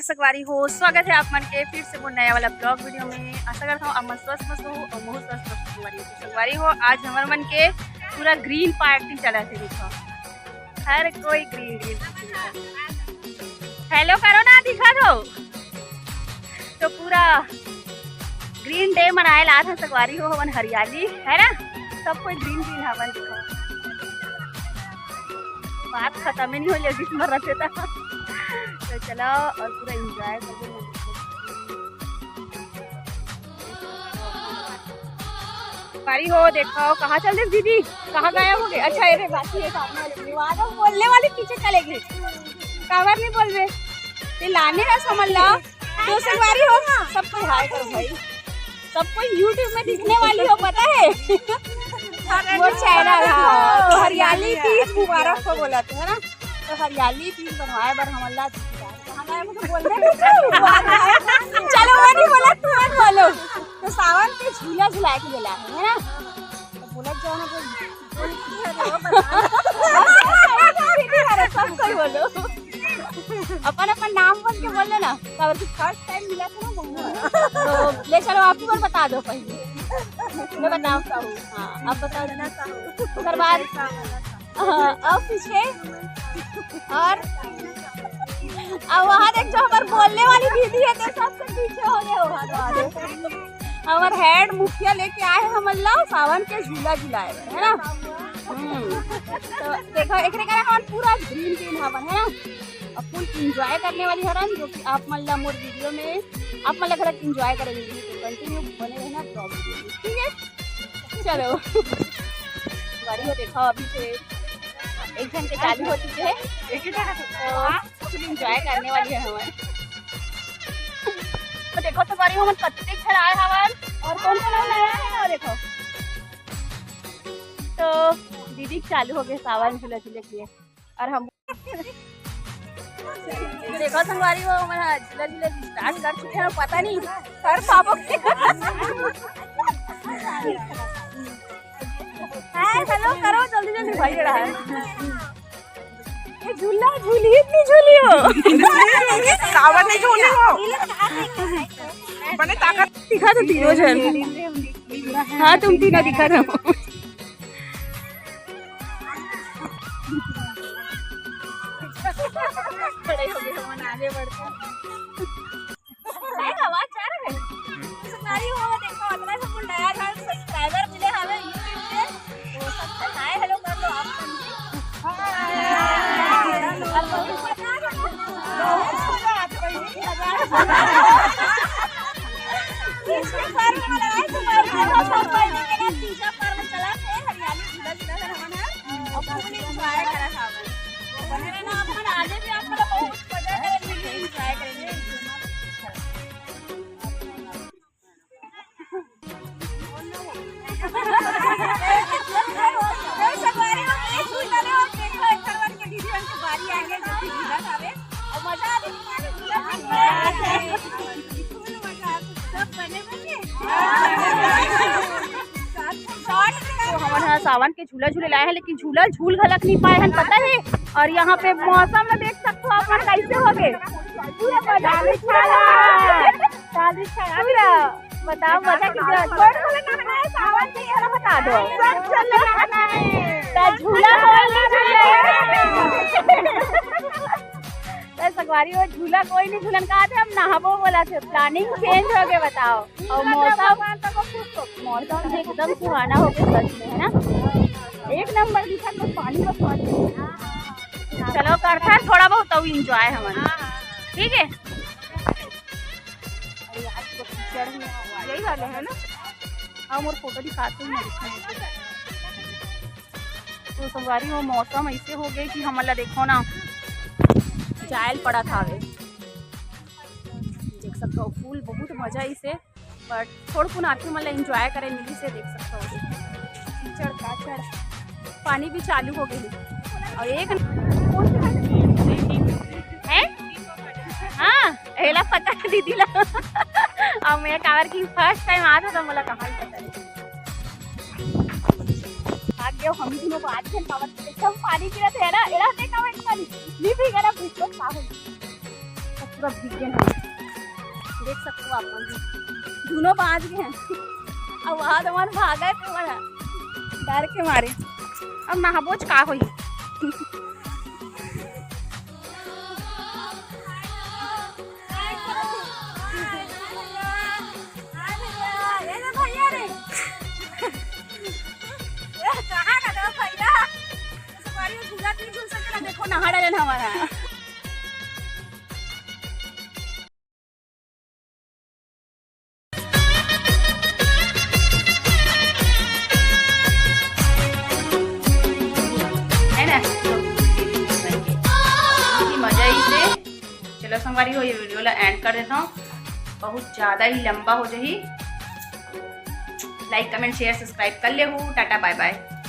नमस्कार संगवारी हो, स्वागत है आप मन के फिर से वो नया वाला ब्लॉग वीडियो में। आशा करता हूँ आप मन स्वस्थ मस्त हो और बहुत स्वस्थ संगवारी हो। आज हमारे मन के पूरा ग्रीन पार्टी चला थे, देखो हर कोई ग्रीन ग्रीन। हेलो करो ना, दिखा दो। तो पूरा ग्रीन डे मनाए ला था संगवारी हो, हवन हरियाली है ना, सब कोई ग्रीन ग्रीन हवन। दिखो बात खत्म ही नहीं हो जल्दी मर रहे था। तो चलो और पूरा एंजॉय करो। पारी हो, देखो कहाँ चल रही दीदी, कहाँ गायब हो गए। अच्छा अरे बाकी है सामने वाली बोलने वाली पीछे चले गए, कावर नहीं बोल रहे ये लाने है समझ लो। तो संगवारी हो ना, सबको हाय करो भाई, सबको यूट्यूब में दिखने वाली हो पता है। वो चैनल हरियाली तीज मुबारक को बोला था ना, तो हरियाली तीज बनवाए बर हम अल्लाह चलो वो नहीं बोला, तुम बोलो। तो सावन के झूला झुला के दिला है ना, तो बोला जाओ ना सब कोई बोलो, अपन अपन नाम बोल के बोल लेना। तब फर्स्ट टाइम मिला था ना, तो ले चलो आप ही बोल बता दो पहले, मैं बताता हूँ। हाँ अब बता देना। उसके बाद अब पीछे और अब वहाँ देख जो हमारे बोलने वाली दीदी है, तो सबसे पीछे हो गए वहाँ। हमारे हेड मुखिया लेके आए हम अल्लाह सावन के झूला झुलाए है ना। तो देखो एक हमारे पूरा ग्रीन ग्रीन हवन है ना, अब फुल इंजॉय करने वाली हरन, जो कि आप मतलब मोर वीडियो में आप मतलब घर इंजॉय करेंगे। तो कंटिन्यू बने रहना ब्लॉग वीडियो में, ठीक है। चलो गाड़ी हो, देखो अभी से 1 घंटे चालू हो चुके हैं, फुल इंजॉय करने वाली है हवन। तो देखो तो बारी हम पत्ते खड़ाए हवन और कौन सा नाम लगाया है ना, देखो तो दीदी चालू हो गए सावन झूला झूले के लिए। और हम देखो संगवारी वो हमारा झूला झूले स्टार्ट कर चुके हैं, पता नहीं कर पापो हेलो करो जल्दी जल्दी भाई रहा है। ये झूला झूली इतनी झूली हो सावन नहीं झूली हो, बने ताकत दिखा तो तीनों जन। हाँ तुम तीनों दिखा दो। खड़े हो गए हम आगे बढ़ते हैं। आवाज जा रहा है सारी हो, देखो अगला सब नया घर सब्सक्राइबर मिले हमें यूट्यूब पे, वो सबसे हाय हेलो कर दो आप। हमारे सावन के झूला झूले लाए हैं, लेकिन झूला झूल घलक नहीं पाए हैं पता है। और यहाँ पे मौसम में देख सकते हो आप कैसे हो गए, बताओ मजा कीजिए। सावन के बता दो झूला संगवारी हो, झूला कोई नहीं झूलन कहा थे, हम नहाबो बोला थे, प्लानिंग चेंज हो गए बताओ। और मौसम एकदम सुहाना हो गया सच में है ना, एक नंबर दिखा। तो पानी का चलो करता है थोड़ा बहुत तो इंजॉय हमारा, ठीक है। यही वाले है ना, हम और फोटो दिखाते हैं। तो संगवारी हो मौसम ऐसे हो गए कि हम देखो ना चायल पड़ा था, देख सकते हो फूल बहुत मजा इसे, बट थोड़ा कुन आके मतलब इंजॉय करें मिली से, देख सकते हो कीचड़ काचड़ पानी भी चालू हो गई। और एक है हाँ एला पता है दीदी ला और मैं कावर की फर्स्ट टाइम आता था, मला कहाँ पता है आगे हम दोनों को आज कावर सब पानी पी रहे थे ना, एला देखा मैं पानी नहीं पी गया ना, पूरा भीग गए हैं, देख सकते हो आप लोग। दोनों बाज गए हैं। अब वहाँ तो मन भागा थे बड़ा डर के मारे। अब नहाबोच का हुई। देखो नहा डाले हमारा। है ना मजा ही से। चलो संगवारी हो ये वीडियो ला एंड कर देता हूँ, बहुत ज़्यादा ही लंबा हो जाही। लाइक कमेंट शेयर सब्सक्राइब कर ले हो। Tata bye bye.